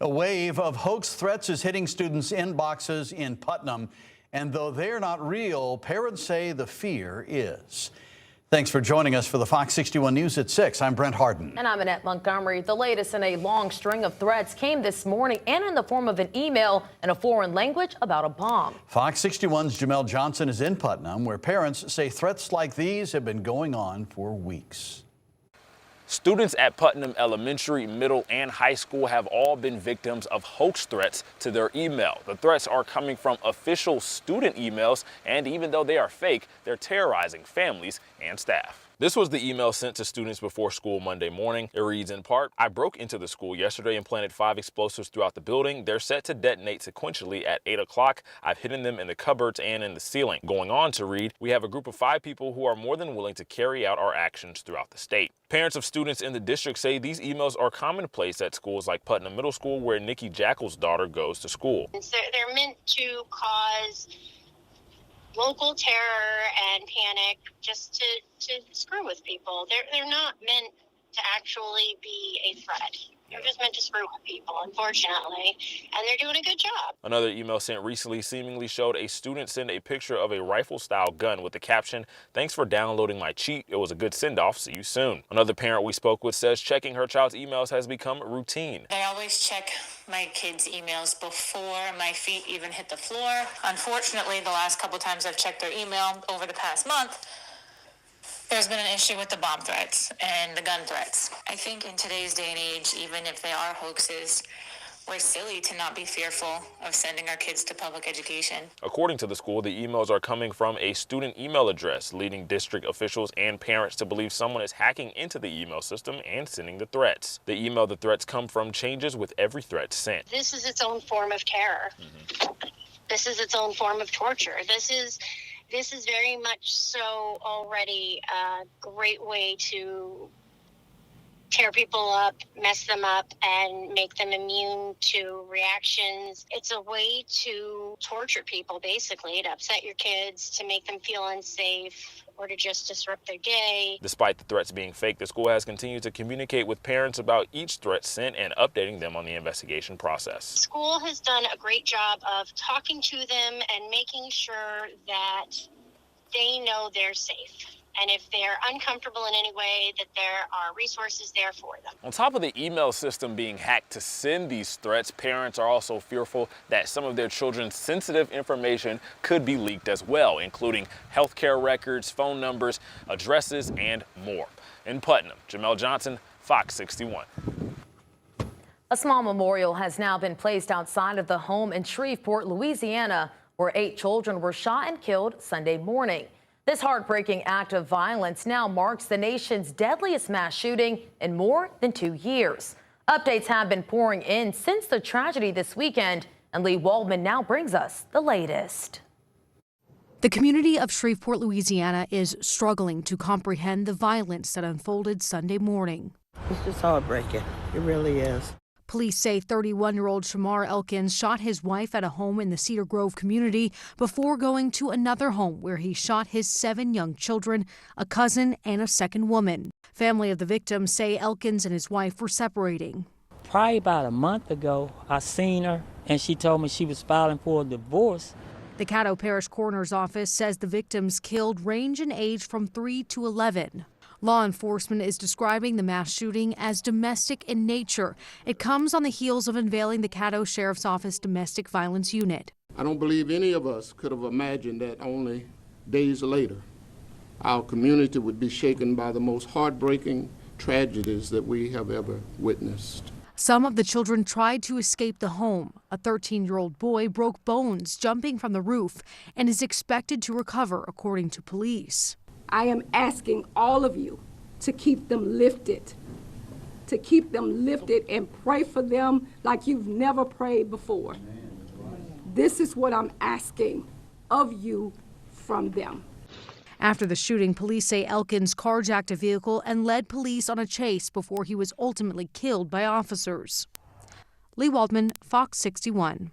A wave of hoax threats is hitting students' inboxes in Putnam, and though they're not real, parents say the fear is. Thanks for joining us for the Fox 61 News at 6. I'm Brent Harden. And I'm Annette Montgomery. The latest in a long string of threats came this morning and in the form of an email in a foreign language about a bomb. Fox 61's Juvenile Johnson is in Putnam, where parents say threats like these have been going on for weeks. Students at Putnam Elementary, Middle, and High School have all been victims of hoax threats to their email. The threats are coming from official student emails, and even though they are fake, they're terrorizing families and staff. This was the email sent to students before school Monday morning. It reads in part, "I broke into the school yesterday and planted 5 explosives throughout the building. They're set to detonate sequentially at 8 o'clock. I've hidden them in the cupboards and in the ceiling." Going on to read, "We have a group of 5 people who are more than willing to carry out our actions throughout the state." Parents of students in the district say these emails are commonplace at schools like Putnam Middle School, where Nikki Jackal's daughter goes to school. They're meant to cause local terror and panic, just to screw with people. They're not meant to actually be a threat. They're just meant to screw with people, unfortunately, and they're doing a good job. Another email sent recently seemingly showed a student send a picture of a rifle-style gun with the caption, "Thanks for downloading my cheat. It was a good send-off. See you soon." Another parent we spoke with says checking her child's emails has become routine. I always check my kids' emails before my feet even hit the floor. Unfortunately, the last couple times I've checked their email over the past month, there's been an issue with the bomb threats and the gun threats. I think in today's day and age, even if they are hoaxes, we're silly to not be fearful of sending our kids to public education. According to the school, the emails are coming from a student email address, leading district officials and parents to believe someone is hacking into the email system and sending the threats. The email the threats come from changes with every threat sent. This is its own form of terror. This is its own form of torture. This is very much so already a great way to tear people up, mess them up, and make them immune to reactions. It's a way to torture people, basically, to upset your kids, to make them feel unsafe, or to just disrupt their day. Despite the threats being fake, the school has continued to communicate with parents about each threat sent and updating them on the investigation process. The school has done a great job of talking to them and making sure that they know they're safe. And if they're uncomfortable in any way, that there are resources there for them. On top of the email system being hacked to send these threats, parents are also fearful that some of their children's sensitive information could be leaked as well, including healthcare records, phone numbers, addresses, and more. In Putnam, Jamel Johnson, Fox 61. A small memorial has now been placed outside of the home in Shreveport, Louisiana, where 8 children were shot and killed Sunday morning. This heartbreaking act of violence now marks the nation's deadliest mass shooting in more than 2 years. Updates have been pouring in since the tragedy this weekend, and Lee Waldman now brings us the latest. The community of Shreveport, Louisiana is struggling to comprehend the violence that unfolded Sunday morning. It's just heartbreaking. It really is. Police say 31-year-old Shamar Elkins shot his wife at a home in the Cedar Grove community before going to another home where he shot his 7 young children, a cousin, and a second woman. Family of the victim say Elkins and his wife were separating. Probably about a month ago, I seen her, and she told me she was filing for a divorce. The Caddo Parish Coroner's Office says the victims killed range in age from 3 to 11. Law enforcement is describing the mass shooting as domestic in nature. It comes on the heels of unveiling the Caddo Sheriff's Office Domestic Violence Unit. I don't believe any of us could have imagined that only days later our community would be shaken by the most heartbreaking tragedies that we have ever witnessed. Some of the children tried to escape the home. A 13-year-old boy broke bones jumping from the roof and is expected to recover, according to police. I am asking all of you to keep them lifted, and pray for them like you've never prayed before. This is what I'm asking of you from them. After the shooting, police say Elkins carjacked a vehicle and led police on a chase before he was ultimately killed by officers. Lee Waldman, Fox 61.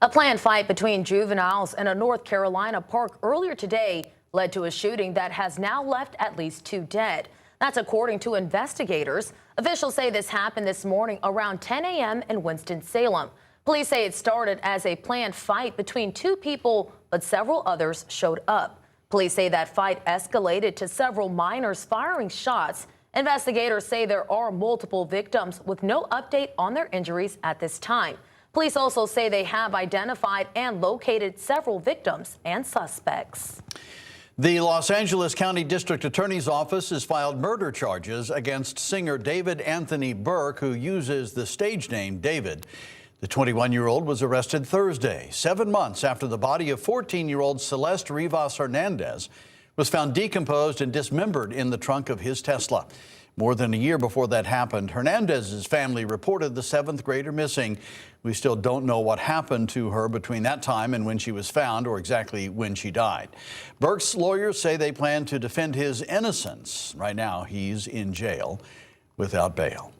A planned fight between juveniles in a North Carolina park earlier today led to a shooting that has now left at least 2 dead. That's according to investigators. Officials say this happened this morning around 10 a.m. in Winston-Salem. Police say it started as a planned fight between two people, but several others showed up. Police say that fight escalated to several minors firing shots. Investigators say there are multiple victims with no update on their injuries at this time. Police also say they have identified and located several victims and suspects. The Los Angeles County District Attorney's Office has filed murder charges against singer David Anthony Burke, who uses the stage name David. The 21-year-old was arrested Thursday, 7 months after the body of 14-year-old Celeste Rivas Hernandez was found decomposed and dismembered in the trunk of his Tesla. More than a year before that happened, Hernandez's family reported the 7th grader missing. We still don't know what happened to her between that time and when she was found, or exactly when she died. Burke's lawyers say they plan to defend his innocence. Right now, he's in jail without bail.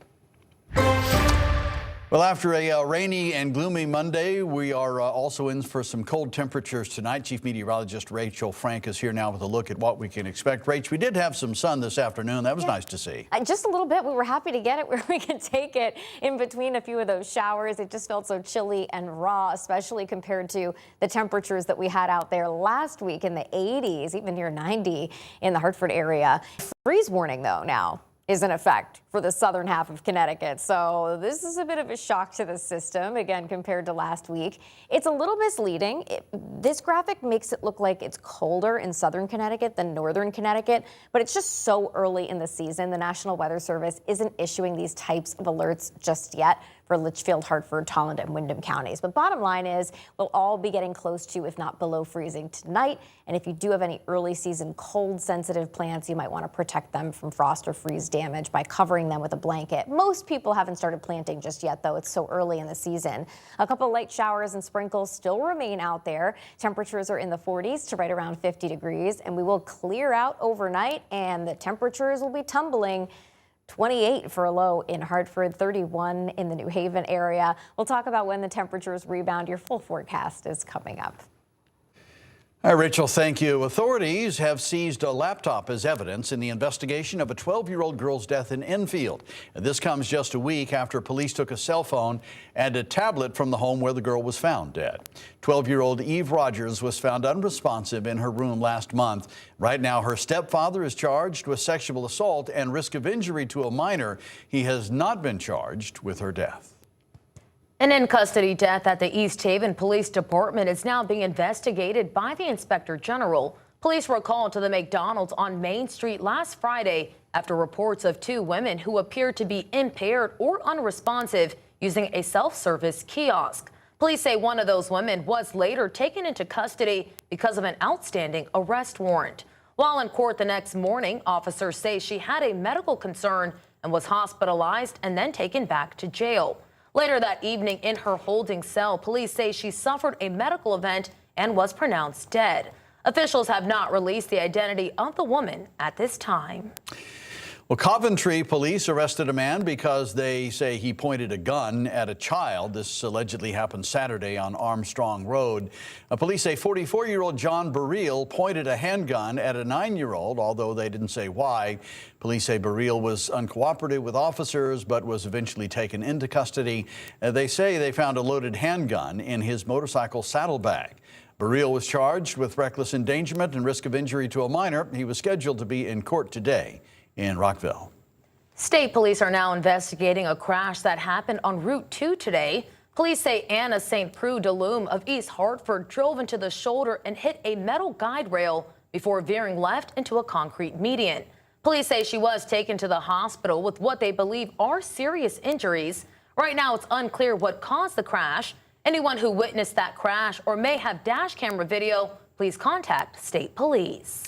Well, after a rainy and gloomy Monday, we are also in for some cold temperatures tonight. Chief Meteorologist Rachel Frank is here now with a look at what we can expect. Rach, we did have some sun this afternoon. That was nice to see. Just a little bit. We were happy to get it where we could take it in between a few of those showers. It just felt so chilly and raw, especially compared to the temperatures that we had out there last week in the 80s, even near 90 in the Hartford area. Freeze warning, though, now is in effect for the southern half of Connecticut. So this is a bit of a shock to the system, again, compared to last week. It's a little misleading. This graphic makes it look like it's colder in southern Connecticut than northern Connecticut, but it's just so early in the season. The National Weather Service isn't issuing these types of alerts just yet for Litchfield, Hartford, Tolland, and Windham counties. But bottom line is we'll all be getting close to, if not below freezing tonight. And if you do have any early season cold sensitive plants, you might want to protect them from frost or freeze damage by covering them with a blanket. Most people haven't started planting just yet, though. It's so early in the season. A couple light showers and sprinkles still remain out there. Temperatures are in the 40s to right around 50 degrees, and we will clear out overnight, and the temperatures will be tumbling. 28 for a low in Hartford, 31 in the New Haven area. We'll talk about when the temperatures rebound. Your full forecast is coming up. All right, Rachel, thank you. Authorities have seized a laptop as evidence in the investigation of a 12-year-old girl's death in Enfield. And this comes just a week after police took a cell phone and a tablet from the home where the girl was found dead. 12-year-old Eve Rogers was found unresponsive in her room last month. Right now, her stepfather is charged with sexual assault and risk of injury to a minor. He has not been charged with her death. An in-custody death at the East Haven Police Department is now being investigated by the Inspector General. Police were called to the McDonald's on Main Street last Friday after reports of two women who appeared to be impaired or unresponsive using a self-service kiosk. Police say one of those women was later taken into custody because of an outstanding arrest warrant. While in court the next morning, officers say she had a medical concern and was hospitalized and then taken back to jail. Later that evening in her holding cell, police say she suffered a medical event and was pronounced dead. Officials have not released the identity of the woman at this time. Well, Coventry police arrested a man because they say he pointed a gun at a child. This allegedly happened Saturday on Armstrong Road. Police say 44-year-old John Burrell pointed a handgun at a 9-year-old, although they didn't say why. Police say Burrell was uncooperative with officers but was eventually taken into custody. They say they found a loaded handgun in his motorcycle saddlebag. Burrell was charged with reckless endangerment and risk of injury to a minor. He was scheduled to be in court today in Rockville. State police are now investigating a crash that happened on Route 2 today. Police say Anna St. Preux DeLume of East Hartford drove into the shoulder and hit a metal guide rail before veering left into a concrete median. Police say she was taken to the hospital with what they believe are serious injuries. Right now, it's unclear what caused the crash. Anyone who witnessed that crash or may have dash camera video, please contact state police.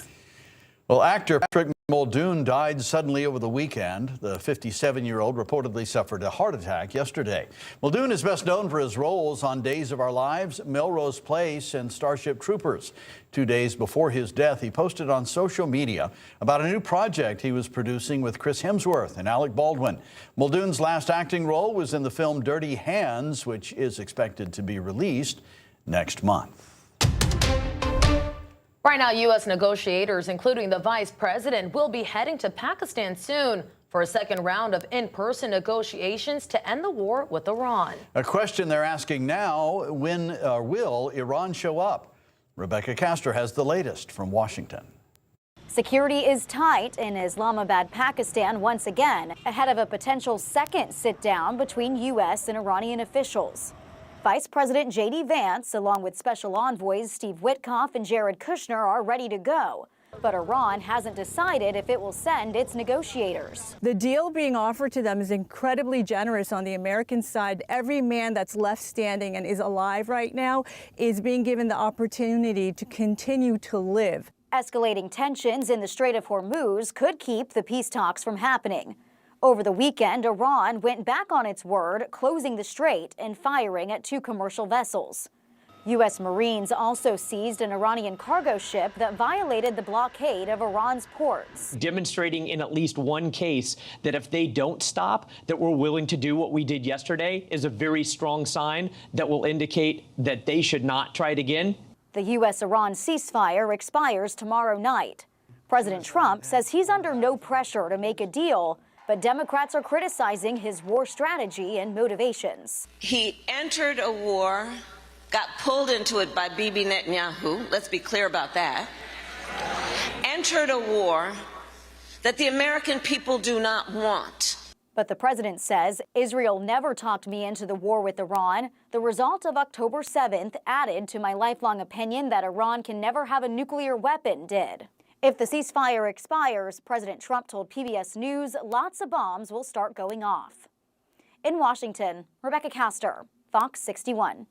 Well, actor Patrick Mulun died suddenly over the weekend. The 57-year-old reportedly suffered a heart attack yesterday. Mulun is best known for his roles on Days of Our Lives, Melrose Place, and Starship Troopers. 2 days before his death, he posted on social media about a new project he was producing with Chris Hemsworth and Alec Baldwin. Mulun's last acting role was in the film Dirty Hands, which is expected to be released next month. Right now, U.S. negotiators, including the vice president, will be heading to Pakistan soon for a second round of in-person negotiations to end the war with Iran. A question they're asking now, when will Iran show up? Rebecca Castor has the latest from Washington. Security is tight in Islamabad, Pakistan, once again, ahead of a potential second sit-down between U.S. and Iranian officials. Vice President J.D. Vance, along with Special Envoys Steve Witkoff and Jared Kushner, are ready to go. But Iran hasn't decided if it will send its negotiators. The deal being offered to them is incredibly generous on the American side. Every man that's left standing and is alive right now is being given the opportunity to continue to live. Escalating tensions in the Strait of Hormuz could keep the peace talks from happening. Over the weekend, Iran went back on its word, closing the strait and firing at 2 commercial vessels. U.S. Marines also seized an Iranian cargo ship that violated the blockade of Iran's ports. Demonstrating in at least one case that if they don't stop, that we're willing to do what we did yesterday is a very strong sign that will indicate that they should not try it again. The U.S.-Iran ceasefire expires tomorrow night. President Trump says he's under no pressure to make a deal, but Democrats are criticizing his war strategy and motivations. He entered a war, got pulled into it by Bibi Netanyahu, let's be clear about that, entered a war that the American people do not want. But the president says Israel never talked me into the war with Iran. The result of October 7th, added to my lifelong opinion that Iran can never have a nuclear weapon, did. If the ceasefire expires, President Trump told PBS News lots of bombs will start going off. In Washington, Rebecca Castor, Fox 61.